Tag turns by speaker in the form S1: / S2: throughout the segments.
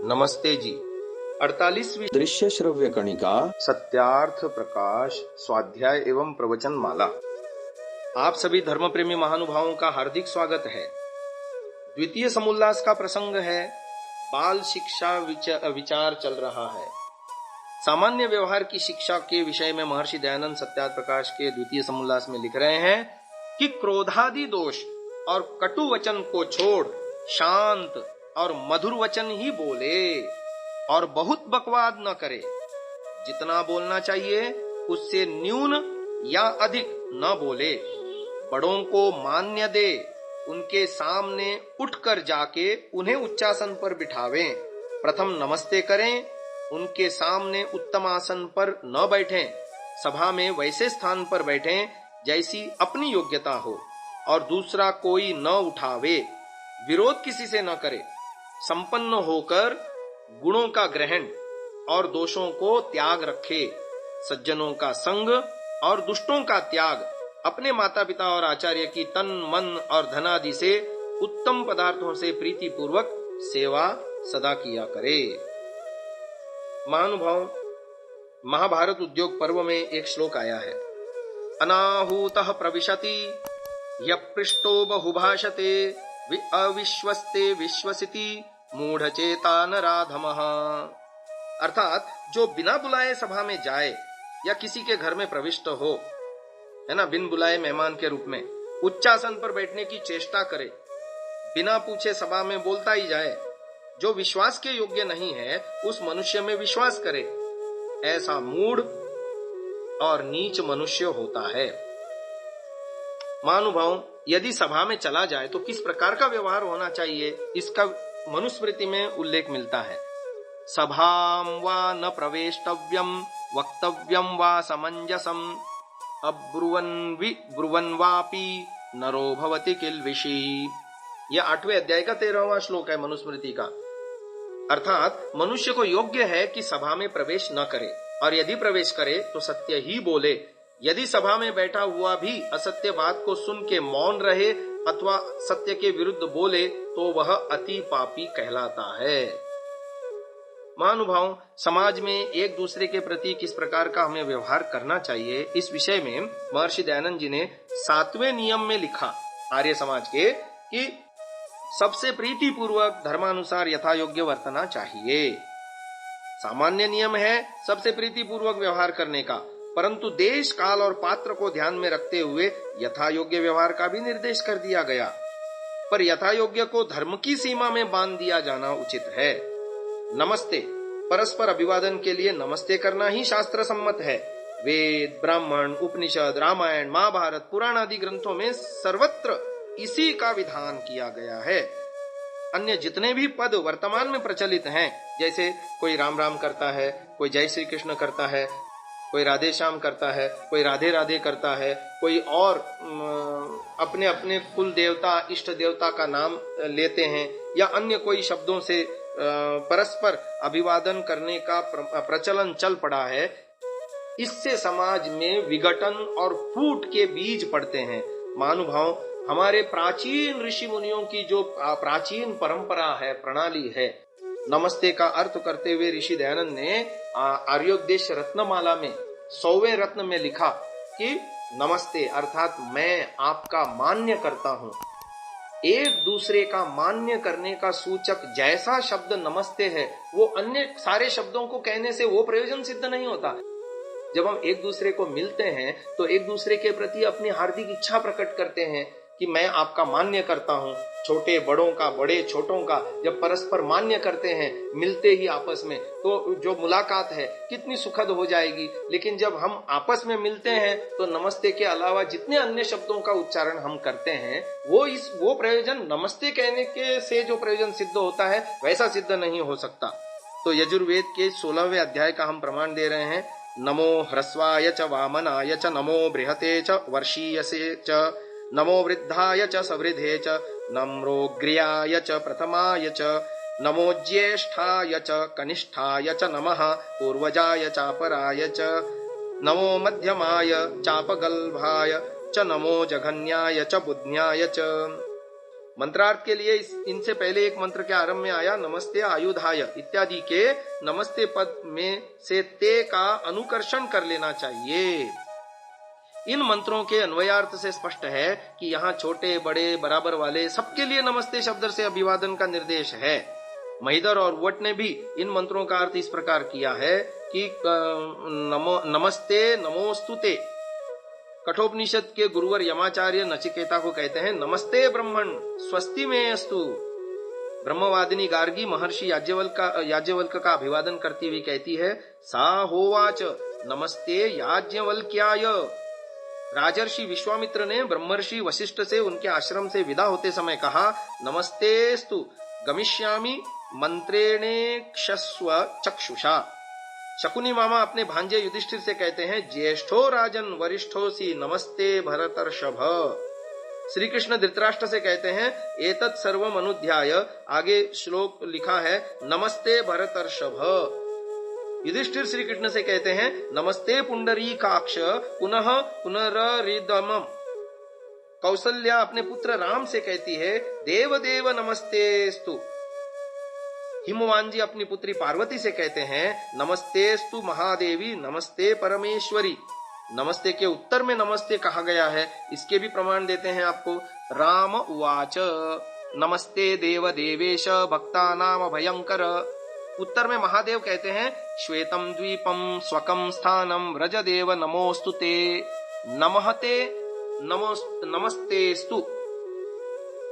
S1: नमस्ते जी। 48वीं
S2: दृश्य श्रव्य कणिका
S1: सत्यार्थ प्रकाश स्वाध्याय एवं प्रवचन माला। आप सभी धर्म प्रेमी महानुभावों का हार्दिक स्वागत है। द्वितीय समुल्लास का प्रसंग है। बाल शिक्षा विचार चल रहा है। सामान्य व्यवहार की शिक्षा के विषय में महर्षि दयानंद सत्यार्थ प्रकाश के द्वितीय समुल्लास में लिख रहे हैं कि क्रोधादि दोष और कटु वचन को छोड़ शांत और मधुर वचन ही बोले और बहुत बकवाद न करे। जितना बोलना चाहिए उससे न्यून या अधिक न बोले। बड़ों को मान्य दे, उनके सामने उठकर जाके उन्हें उच्चासन पर बिठावें। प्रथम नमस्ते करें, उनके सामने उत्तम आसन पर न बैठें। सभा में वैसे स्थान पर बैठें जैसी अपनी योग्यता हो और दूसरा कोई न उठावे। विरोध किसी से न करे। संपन्न होकर गुणों का ग्रहण और दोषों को त्याग रखे। सज्जनों का संग और दुष्टों का त्याग। अपने माता पिता और आचार्य की तन मन और धनादि से उत्तम पदार्थों से प्रीति पूर्वक सेवा सदा किया करे। महानुभाव, महाभारत उद्योग पर्व में एक श्लोक आया है। अनाहूतः प्रविशति यपृष्टो बहुभाषते अविश्वस्ते विश्वसिति मूढ़चेता नराधमः। अर्थात जो बिना बुलाए सभा में जाए या किसी के घर में प्रविष्ट हो, है ना, बिन बुलाए मेहमान के रूप में उच्चासन पर बैठने की चेष्टा करे, बिना पूछे सभा में बोलता ही जाए, जो विश्वास के योग्य नहीं है उस मनुष्य में विश्वास करे, ऐसा मूढ़ और नीच मनुष्य होता है। महानुभाव, यदि सभा में चला जाए तो किस प्रकार का व्यवहार होना चाहिए, इसका मनुस्मृति में उल्लेख मिलता है। सभाम वा न प्रवेष्टव्यम वक्तव्यम वा समंजसम अब्रुवन् वापि नरो भवति किल्बिषी। यह 8वें अध्याय का 13वां श्लोक है मनुस्मृति का। अर्थात मनुष्य को योग्य है कि सभा में प्रवेश न करे और यदि प्रवेश करे तो सत्य ही बोले। यदि सभा में बैठा हुआ भी असत्य बात को सुन के मौन रहे अथवा सत्य के विरुद्ध बोले तो वह अति पापी कहलाता है। महानुभाव, समाज में एक दूसरे के प्रति किस प्रकार का हमें व्यवहार करना चाहिए, इस विषय में महर्षि दयानंद जी ने 7वें नियम में लिखा आर्य समाज के कि सबसे प्रीति पूर्वक धर्मानुसार यथा योग्य वर्तना चाहिए। सामान्य नियम है सबसे प्रीति पूर्वक व्यवहार करने का, परंतु देश काल और पात्र को ध्यान में रखते हुए यथा योग्य व्यवहार का भी निर्देश कर दिया गया। पर यथा योग्य को धर्म की सीमा में बांध दिया जाना उचित है। नमस्ते, परस्पर अभिवादन के लिए नमस्ते करना ही शास्त्र सम्मत है। वेद, ब्राह्मण, उपनिषद, रामायण, महाभारत, पुराण आदि ग्रंथों में सर्वत्र इसी का विधान किया गया है। अन्य जितने भी पद वर्तमान में प्रचलित हैं, जैसे कोई राम राम करता है, कोई जय श्री कृष्ण करता है, कोई राधे श्याम करता है, कोई राधे राधे करता है, कोई और अपने अपने कुल देवता इष्ट देवता का नाम लेते हैं या अन्य कोई शब्दों से परस्पर अभिवादन करने का प्रचलन चल पड़ा है। इससे समाज में विघटन और फूट के बीज पड़ते हैं। महानुभाव, हमारे प्राचीन ऋषि मुनियों की जो प्राचीन परंपरा है, प्रणाली है, नमस्ते का अर्थ करते हुए ऋषि दयानंद ने आर्योपदेश रत्नमाला में 100वें रत्न में लिखा कि नमस्ते अर्थात मैं आपका मान्य करता हूं। एक दूसरे का मान्य करने का सूचक जैसा शब्द नमस्ते है, वो अन्य सारे शब्दों को कहने से वो प्रयोजन सिद्ध नहीं होता। जब हम एक दूसरे को मिलते हैं तो एक दूसरे के प्रति अपनी हार्दिक इच्छा प्रकट करते हैं कि मैं आपका मान्य करता हूं। छोटे बड़ों का, बड़े छोटों का जब परस्पर मान्य करते हैं मिलते ही आपस में, तो जो मुलाकात है कितनी सुखद हो जाएगी। लेकिन जब हम आपस में मिलते हैं तो नमस्ते के अलावा जितने अन्य शब्दों का उच्चारण हम करते हैं वो प्रयोजन नमस्ते कहने के से जो प्रयोजन सिद्ध होता है वैसा सिद्ध नहीं हो सकता। तो यजुर्वेद के 16वें अध्याय का हम प्रमाण दे रहे हैं। नमो ह्रस्वाय च वामनाय च नमो बृहते च वर्षीयसे च नमो वृद्धाय च सवृद्धे च नम्रोग्र्याय च प्रथमाय च नमो ज्येष्ठाय च कनिष्ठाय च नमः पूर्वजाय चापराय च नमो मध्यमाय चापगल्भाय च नमो जघन्याय च बुध्न्याय च। मंत्रार्थ के लिए इनसे पहले एक मंत्र के आरंभ में आया नमस्ते आयुधाय इत्यादि के नमस्ते पद में से ते का अनुकर्षण कर लेना चाहिए। इन मंत्रों के अन्वयार्थ से स्पष्ट है कि यहाँ छोटे बड़े बराबर वाले सबके लिए नमस्ते शब्द से अभिवादन का निर्देश है। महिदर और वट ने भी इन मंत्रों का अर्थ इस प्रकार किया है कि नमस्ते नमोस्तुते। कठोपनिषद के गुरुवर यमाचार्य नचिकेता को कहते हैं नमस्ते ब्रह्मण स्वस्ति में अस्तु। ब्रह्मवादिनी गार्गी महर्षि याज्ञवल्क्य का अभिवादन करती हुई कहती है सा होवाच नमस्ते याज्ञवल्क्याय। राजर्षि विश्वामित्र ने ब्रह्मर्षि वशिष्ठ से उनके आश्रम से विदा होते समय कहा नमस्तेस्तु गमिष्यामि मंत्रेणेक्षस्व चक्षुषा। शकुनी मामा अपने भांजे युधिष्ठिर से कहते हैं ज्येष्ठो राजन वरिष्ठोसी नमस्ते भरतर्षभ। श्री कृष्ण धृतराष्ट्र से कहते हैं एतत् सर्वम अनुध्याय। आगे श्लोक लिखा है नमस्ते भरतर्षभ। युधिष्ठिर श्री कृष्ण से कहते हैं नमस्ते पुंडरीकाक्ष पुनः पुनररिदमम्। कौसल्या अपने पुत्र राम से कहती है देव देव नमस्तेस्तु। हिमवान अपनी पुत्री पार्वती से कहते हैं नमस्तेस्तु महादेवी नमस्ते परमेश्वरी। नमस्ते के उत्तर में नमस्ते कहा गया है, इसके भी प्रमाण देते हैं आपको। राम उवाच नमस्ते देव देवेश भक्तानाम भयंकर। उत्तर में महादेव कहते हैं श्वेतम द्वीपम स्वकम स्थानम व्रजदेव नमोस्तुते नमहते नमस्तेस्तु।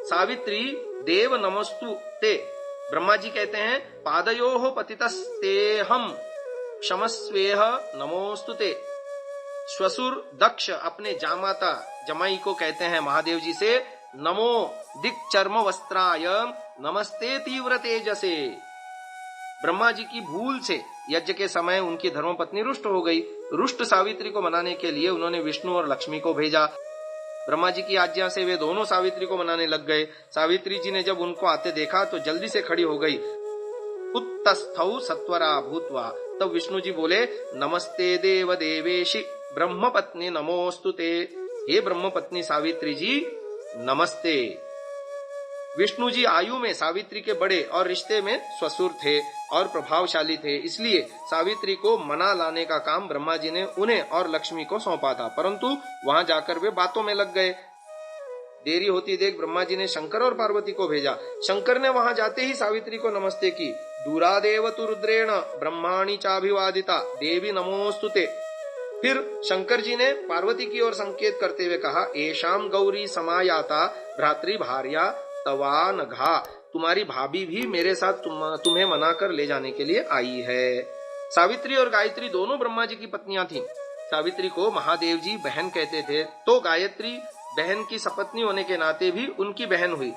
S1: सावित्री देव नमस्तु ते। ब्रह्मा जी कहते हैं पादयोः पतितस्तेहम क्षमस्वेह नमोस्तुते। श्वसुर दक्ष अपने जामाता जमाई को कहते हैं महादेव जी से नमो दिक् चर्म वस्त्राय नमस्ते तीव्र तेजसे। ब्रह्मा जी की भूल से यज्ञ के समय उनकी धर्मपत्नी रुष्ट हो गई। रुष्ट सावित्री को मनाने के लिए उन्होंने विष्णु और लक्ष्मी को भेजा। ब्रह्मा जी की आज्ञा से वे दोनों सावित्री को मनाने लग गए। सावित्री जी ने जब उनको आते देखा तो जल्दी से खड़ी हो गई। उत्तस्थौ सत्वरा भूत्वा। तब विष्णु जी बोले नमस्ते देव देवेशी ब्रह्म पत्नी नमोस्तुते। हे ब्रह्म पत्नी सावित्री जी नमस्ते। विष्णु जी आयु में सावित्री के बड़े और रिश्ते में ससुर थे और प्रभावशाली थे, इसलिए सावित्री को मना लाने का काम ब्रह्मा जी ने उन्हें और लक्ष्मी को सौंपा था। परंतु वहां जाकर वे बातों में लग गए। देरी होती देख ब्रह्मा जी ने शंकर और पार्वती को भेजा। शंकर ने वहां जाते ही सावित्री को नमस्ते की। दूरादेव तु रुद्रेण ब्रह्माणी चाभिवादिता देवी नमोस्तुते। फिर शंकर जी ने पार्वती की ओर संकेत करते हुए कहा एशाम गौरी समायाता भ्रातृ भार्या तवा नघा। तुम्हारी भाभी भी मेरे साथ तुम्हें मनाकर ले जाने के लिए आई है। सावित्री और गायत्री दोनों ब्रह्मा जी की पत्नियां थीं। सावित्री को महादेव जी बहन कहते थे, तो गायत्री बहन की सपत्नी होने के नाते भी उनकी बहन हुई।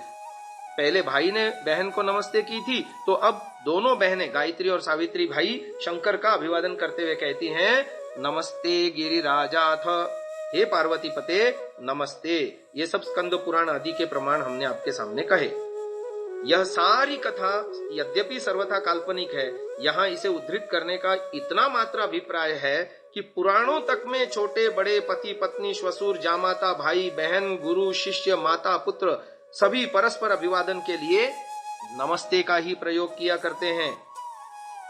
S1: पहले भाई ने बहन को नमस्ते की थी, तो अब दोनों बहनें गायत्री और सावित्री भाई शंकर का अभिवादन करते हुए कहती हैं नमस्ते गिरिराजाथ। हे पार्वती पते नमस्ते। ये सब स्कंद पुराण आदि के प्रमाण हमने आपके सामने कहे। यह सारी कथा यद्यपि सर्वथा काल्पनिक है, यहाँ इसे उद्धृत करने का इतना मात्र अभिप्राय है कि पुराणों तक में छोटे बड़े पति पत्नी श्वसुर जामाता भाई बहन गुरु शिष्य माता पुत्र सभी परस्पर अभिवादन के लिए नमस्ते का ही प्रयोग किया करते हैं।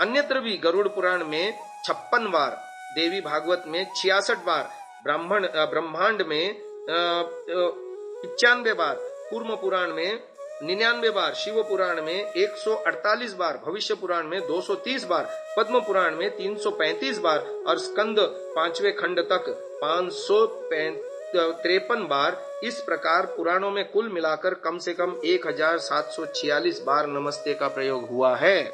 S1: अन्यत्र भी गरुड़ पुराण में 56 बार, देवी भागवत में 66 बार, ब्रह्मांड में 95 बार, कूर्म पुराण में 99 बार, शिव पुराण में 148 बार, भविष्य पुराण में 230 बार, पद्म पुराण में 335 बार और स्कंद 5वें खंड तक 553 बार। इस प्रकार पुराणों में कुल मिलाकर कम से कम 1746 बार नमस्ते का प्रयोग हुआ है।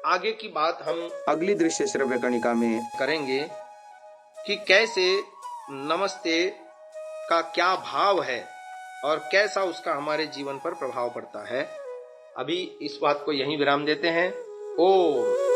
S1: आगे की बात हम अगली दृश्य श्रव्य कणिका में करेंगे कि कैसे नमस्ते का क्या भाव है और कैसा उसका हमारे जीवन पर प्रभाव पड़ता है। अभी इस बात को यहीं विराम देते हैं। ओम।